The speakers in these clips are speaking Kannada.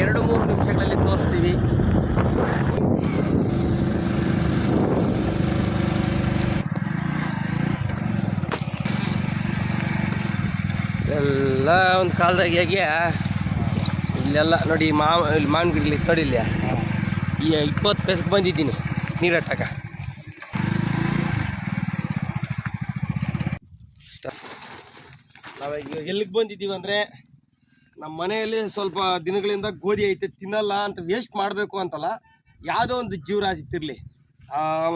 2-3 ನಿಮಿಷಗಳಲ್ಲಿ ತೋರಿಸ್ತೀವಿ. ಎಲ್ಲ ಒಂದು ಕಾಲದಾಗ ಹೇಗೆ ಇಲ್ಲೆಲ್ಲ ನೋಡಿ ಮಾವಿನ ಗಿಡಲಿ ನೋಡಿ ಇಲ್ಲಿ 20 ಪೈಸೆಗೆ ಬಂದಿದ್ದೀನಿ ನೀರಟ್ಟಕ. ನಾವೀಗ ಎಲ್ಲಿಗೆ ಬಂದಿದ್ದೀವಿ ಅಂದರೆ, ನಮ್ಮ ಮನೆಯಲ್ಲಿ ಸ್ವಲ್ಪ ದಿನಗಳಿಂದ ಗೋಧಿ ಐತೆ ತಿನ್ನಲ್ಲ ಅಂತ ವೇಸ್ಟ್ ಮಾಡಬೇಕು ಅಂತಲ್ಲ, ಯಾವುದೋ ಒಂದು ಜೀವರಾಶಿ ತಿರಲಿ.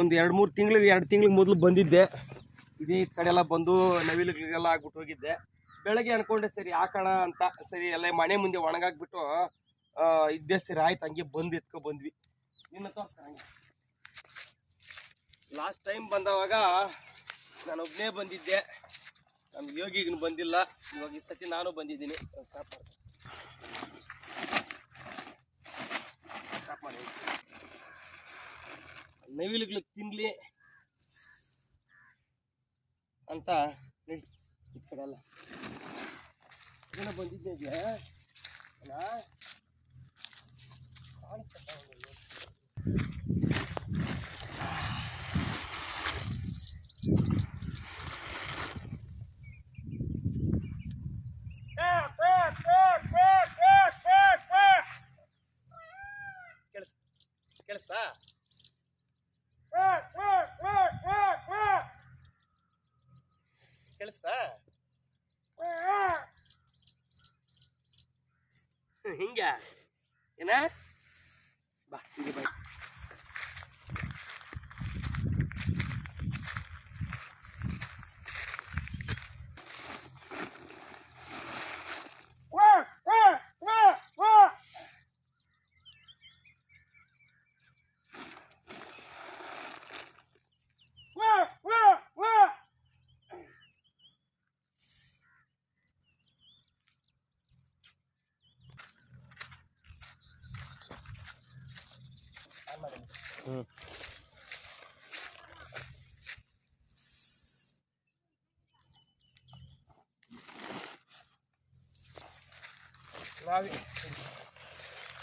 ಒಂದು 2 ತಿಂಗಳಿಗೆ ಮೊದಲು ಬಂದಿದ್ದೆ. ಇದೇ ಕಡೆ ಎಲ್ಲ ಬಂದು ನವಿಲುಗಳಿಗೆಲ್ಲ ಆಗ್ಬಿಟ್ಟು ಹೋಗಿದ್ದೆ. ಬೆಳಗ್ಗೆ ಅಂದ್ಕೊಂಡೆ ಸರಿ ಹಾಕೋಣ ಅಂತ, ಸರಿ ಎಲ್ಲ ಮನೆ ಮುಂದೆ ಒಣಗಾಕ್ಬಿಟ್ಟು ಇದ್ದೆ. ಸರಿ ಆಯ್ತು, ಹಂಗೆ ಬಂದು ಬಂದ್ವಿ. ನಿನ್ನ ತೋರಿಸ್ತಾರೆ. ಲಾಸ್ಟ್ ಟೈಮ್ ಬಂದವಾಗ ನಾನು ಒಬ್ಬನೇ ಬಂದಿದ್ದೆ, ನಮ್ಮ ಯೋಗಿಗೂ ಬಂದಿಲ್ಲ. ಇವಾಗ ಈ ಸತಿ ನಾನು ಬಂದಿದ್ದೀನಿ. ಸ್ಟಾಪ್ ಮಾಡಿ ನವಿಲುಗಳಿಗೆ ತಿನ್ಲಿ ಅಂತ ನೋಡಿ. ಈ ಕಡೆ ಎಲ್ಲ ಏನೋ ಬಂದಿದ್ದೆ ಕೇಳಿಸ್ತಾ? ಕೇಳಿಸ್ತಾ? ಹಿಂಗ ಏನ ಬಾ ಇಲ್ಲಿ ಬಾ.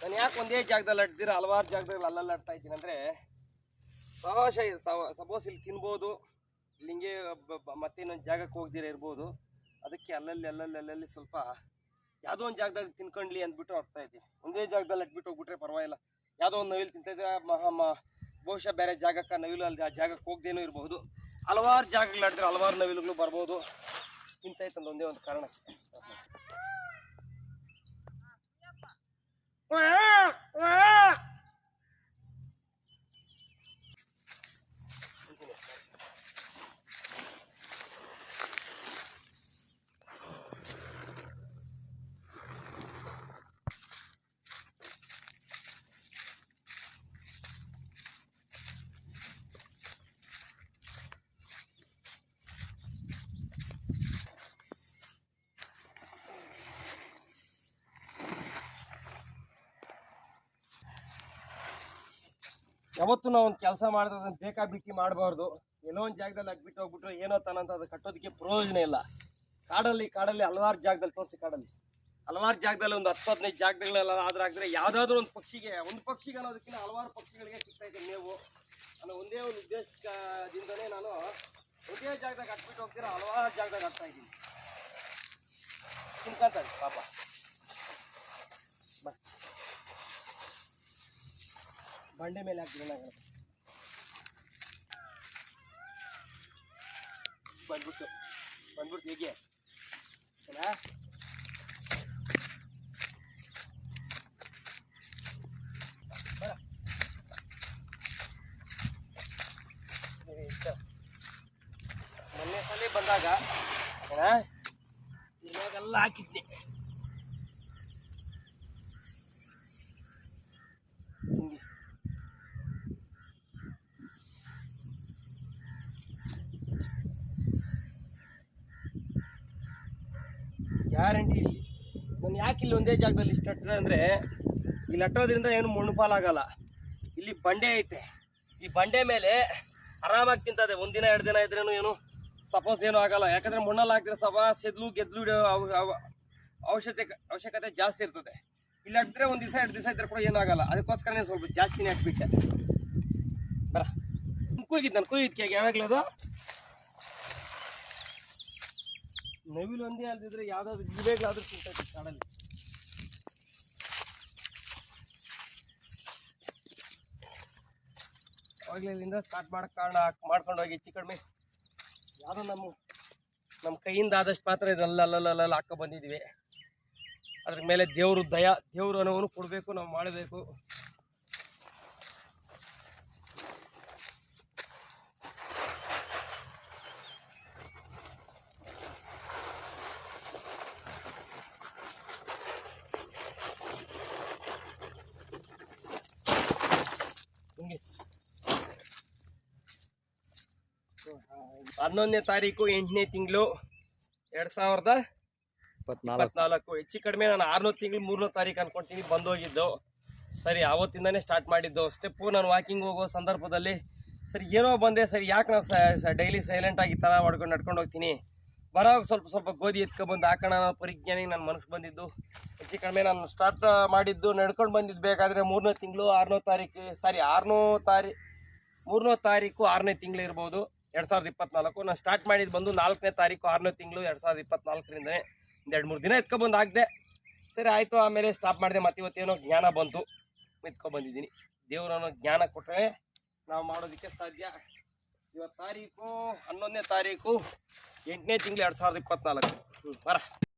ನಾನು ಯಾಕೆ ಒಂದೇ ಜಾಗದಲ್ಲಿ ಅಡ್ದಿರ ಹಲವಾರು ಜಾಗದಲ್ಲಿ ಅಲ್ಲೆಲ್ಲ ಅಡ್ತಾ ಇದ್ದೀನಿ ಅಂದರೆ, ಸಪೋಸ್ ಇಲ್ಲಿ ತಿನ್ಬೋದು, ಇಲ್ಲಿ ಹಿಂಗೆ ಮತ್ತೇನೊಂದು ಜಾಗಕ್ಕೆ ಹೋಗ್ದಿರ ಇರ್ಬೋದು. ಅದಕ್ಕೆ ಅಲ್ಲಲ್ಲಿ ಸ್ವಲ್ಪ ಯಾವುದೋ ಒಂದು ಜಾಗದಾಗ ತಿನ್ಕೊಂಡ್ಲಿ ಅಂದ್ಬಿಟ್ಟು ಹೋಗ್ತಾ ಇದ್ದೀನಿ. ಒಂದೇ ಜಾಗದಲ್ಲಿ ಅಡ್ಬಿಟ್ಟು ಹೋಗ್ಬಿಟ್ರೆ ಪರವಾಗಿಲ್ಲ. ಯಾವುದೋ ಒಂದು ನವಿಲು ತಿಂತಿದ್ರೆ ಬಹುಶಃ ಬೇರೆ ಜಾಗಕ್ಕೆ ನವಿಲು ಅಲ್ಲಿ ಆ ಜಾಗಕ್ಕೆ ಹೋಗ್ದೇನೂ ಇರ್ಬೋದು. ಹಲವಾರು ಜಾಗಗಳು ಆಡಿದ್ರೆ ಹಲವಾರು ನವಿಲುಗಳು ಬರ್ಬೋದು. ತಿಂತೈತಂದ ಒಂದೇ ಒಂದು ಕಾರಣಕ್ಕೆ. ಯಾವತ್ತೂ ನಾವು ಒಂದು ಕೆಲಸ ಮಾಡಿದ್ರೆ ಅದನ್ನು ಬೇಕಾಬಿಕ್ಕಿ ಮಾಡಬಾರ್ದು. ಏನೋ ಒಂದು ಜಾಗದಲ್ಲಿ ಅಡ್ಬಿಟ್ಟು ಹೋಗ್ಬಿಟ್ರೆ ಏನೋ ತಾನಂತ ಅದು ಕಟ್ಟೋದಕ್ಕೆ ಪ್ರಯೋಜನ ಇಲ್ಲ. ಕಾಡಲ್ಲಿ ಹಲವಾರು ಜಾಗದಲ್ಲಿ ತೋರಿಸಿ, ಕಾಡಲ್ಲಿ ಹಲವಾರು ಜಾಗದಲ್ಲಿ ಒಂದು 10-15 ಜಾಗಗಳೆಲ್ಲ ಆದ್ರೆ ಆಗಿದ್ರೆ ಯಾವುದಾದ್ರೂ ಒಂದು ಪಕ್ಷಿಗೆ ಅನ್ನೋದಕ್ಕಿಂತ ಹಲವಾರು ಪಕ್ಷಿಗಳಿಗೆ ಸಿಗ್ತಾಯಿದೆ ಮೇವು ಅನ್ನೋ ಒಂದೇ ಒಂದು ಉದ್ದೇಶದಿಂದನೇ ನಾನು ಒಂದೇ ಜಾಗದಾಗ ಅಟ್ಬಿಟ್ಟು ಹೋಗ್ತೀರ ಹಲವಾರು ಜಾಗದಾಗ ಆಗ್ತಾ ಇದ್ದೀನಿ. ತಿನ್ಕೊಂತಾರೆ ಪಾಪ. ಬಂಡೆ ಮೇಲೆ ಹಾಕ್ತೀನಿ ನಾನು ಬಂದ್ಬಿಟ್ಟು ಹೇಗೆ ಮೊನ್ನೆ ಸಲ ಬಂದಾಗ ಇವಾಗೆಲ್ಲ ಹಾಕಿದ್ನಿ. ಗ್ಯಾರಂಟಿ ಇಲ್ಲಿ ನಾನು ಯಾಕೆ ಇಲ್ಲಿ ಒಂದೇ ಜಾಗದಲ್ಲಿ ಇಷ್ಟು ಅಟ್ಟರೆ ಅಂದರೆ, ಇಲ್ಲಿ ಅಟ್ಟೋದ್ರಿಂದ ಏನು ಮುಣುಪಾಲಾಗಲ್ಲ. ಇಲ್ಲಿ ಬಂಡೆ ಐತೆ, ಈ ಬಂಡೆ ಮೇಲೆ ಆರಾಮಾಗಿ ತಿಂತದೆ. ಒಂದಿನ 2 ದಿನ ಇದ್ರೇನು ಏನು ಸಪೋಸ್ ಏನೂ ಆಗಲ್ಲ. ಯಾಕಂದರೆ ಮಣ್ಣಲ್ಲಿ ಹಾಕಿದ್ರೆ ಸ್ವಲ್ಪ ಗೆದ್ಲು ಅವಶ್ಯಕತೆ ಜಾಸ್ತಿ ಇರ್ತದೆ. ಇಲ್ಲಿ ಹಾಕಿದ್ರೆ ಒಂದು ದಿವಸ 2 ದಿವಸ ಇದ್ರೆ ಕೂಡ ಏನಾಗಲ್ಲ. ಅದಕ್ಕೋಸ್ಕರನೇ ಸ್ವಲ್ಪ ಜಾಸ್ತಿನೇ ಹಾಕ್ಬಿಟ್ಟೆ. ಬರ ಕೂಗಿದ್ದು ನಾನು ಕೂಗಿದ್ಕೆ ಯಾವಾಗಲೂ ಅದು ನವಿಲು ಒಂದೇ ಅಲ್ದಿದ್ರೆ ಯಾವುದಾದ್ರು ಗಿಡಗಳಾದ್ರೂ ತಿಂತೈತೆ ಕಾಡಲ್ಲಿ. ಅವಾಗಲೇ ಇಲ್ಲಿಂದ ಸ್ಟಾರ್ಟ್ ಮಾಡಕ್ಕೆ ಕಾರಣ ಮಾಡ್ಕೊಂಡು ಹೋಗಿ ಹೆಚ್ಚು ಕಡಿಮೆ ಯಾವುದೋ ನಮ್ಮ ಕೈಯಿಂದ ಆದಷ್ಟು ಮಾತ್ರ ಇದೆಲ್ಲ ಹಾಕೋ ಬಂದಿದ್ವಿ. ಅದ್ರ ಮೇಲೆ ದೇವರು ದೇವ್ರ ಅನುವನ್ನು ಕೊಡಬೇಕು, ನಾವು ಮಾಡಬೇಕು. ಹಿಂಗೆ 11ನೇ ತಾರೀಕು 8ನೇ ತಿಂಗಳು 2024. ಹೆಚ್ಚು ಕಡಿಮೆ ನಾನು 6ನೇ ತಿಂಗಳು 3ನೇ ತಾರೀಕು ಅನ್ಕೊಳ್ತೀನಿ ಬಂದೋಗಿದ್ದು. ಸರಿ ಆವತ್ತಿಂದನೇ ಸ್ಟಾರ್ಟ್ ಮಾಡಿದ್ದು ಸ್ಟೆಪ್ಪು. ನಾನು ವಾಕಿಂಗ್ ಹೋಗೋ ಸಂದರ್ಭದಲ್ಲಿ ಸರಿ ಏನೋ ಬಂದೆ, ಸರಿ ಯಾಕೆ ನಾವು ಡೈಲಿ ಸೈಲೆಂಟಾಗಿ ಈ ಥರ ಹೊಡ್ಕೊಂಡು ನಡ್ಕೊಂಡು ಹೋಗ್ತೀನಿ, ಬರೋವಾಗ ಸ್ವಲ್ಪ ಗೋಧಿ ಎತ್ಕೊಬಂದು ಹಾಕೋಣ ಅನ್ನೋ ಪರಿಜ್ಞಾನಿಗೆ ನನ್ನ ಮನಸ್ಸು ಬಂದಿದ್ದು. ಹೆಚ್ಚು ಕಡಿಮೆ ನಾನು ಸ್ಟಾರ್ಟ್ ಮಾಡಿದ್ದು ನಡ್ಕೊಂಡು ಬಂದಿದ್ದು ಬೇಕಾದರೆ 3ನೇ ತಿಂಗಳು 6ನೇ ತಾರೀಕು 3ನೇ ತಾರೀಕು 6ನೇ ತಿಂಗಳು ಇರ್ಬೋದು 2024. ನಾನು ಸ್ಟಾರ್ಟ್ ಮಾಡಿದ್ದು ಬಂದು 4ನೇ ತಾರೀಕು 6ನೇ ತಿಂಗಳು 2024ರಿಂದನೇ. ಒಂದು 2-3 ದಿನ ಎತ್ಕೊಬಂದು ಹಾಕಿದೆ. ಸರಿ ಆಯಿತು, ಆಮೇಲೆ ಸ್ಟಾಪ್ ಮಾಡಿದೆ. ಮತ್ತು ಇವತ್ತೇನೋ ಜ್ಞಾನ ಬಂತು, ಎತ್ಕೊಬಂದಿದ್ದೀನಿ. ದೇವರನ್ನೋ ಜ್ಞಾನ ಕೊಟ್ಟರೆ ನಾವು ಮಾಡೋದಕ್ಕೆ ಸಾಧ್ಯ. ಇವತ್ತು ತಾರೀಕು 11ನೇ ತಾರೀಕು 8ನೇ ತಿಂಗಳು 2024. ಬರ